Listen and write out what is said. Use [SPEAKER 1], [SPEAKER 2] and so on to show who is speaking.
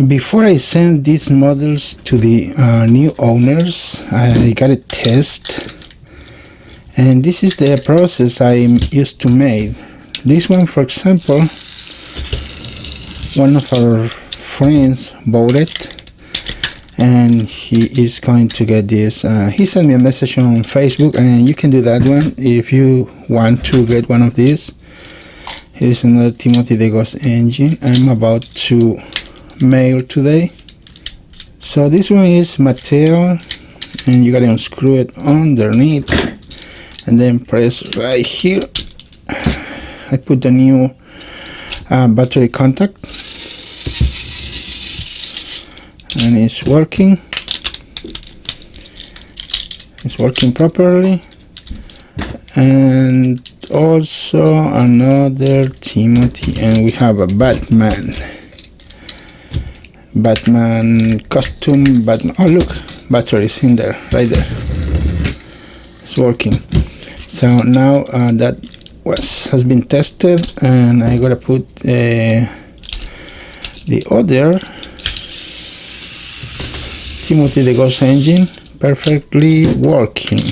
[SPEAKER 1] Before I send these models to the new owners, I got a test, and this is the process I used to make. This one, for example, one of our friends bought it, and he is going to get this. He sent me a message on Facebook, and you can do that one if you want to get one of these. Here is another Timothy the Ghost engine I'm about to mail today. So this one is material, and you gotta unscrew it underneath and then press right here. I put the new battery contact, and it's working properly. And also another Timothy, and we have a Batman costume. Batman. Oh look, batteries in there, right there. It's working. So now that has been tested, and I gotta put the other Timothy the Ghost engine perfectly working.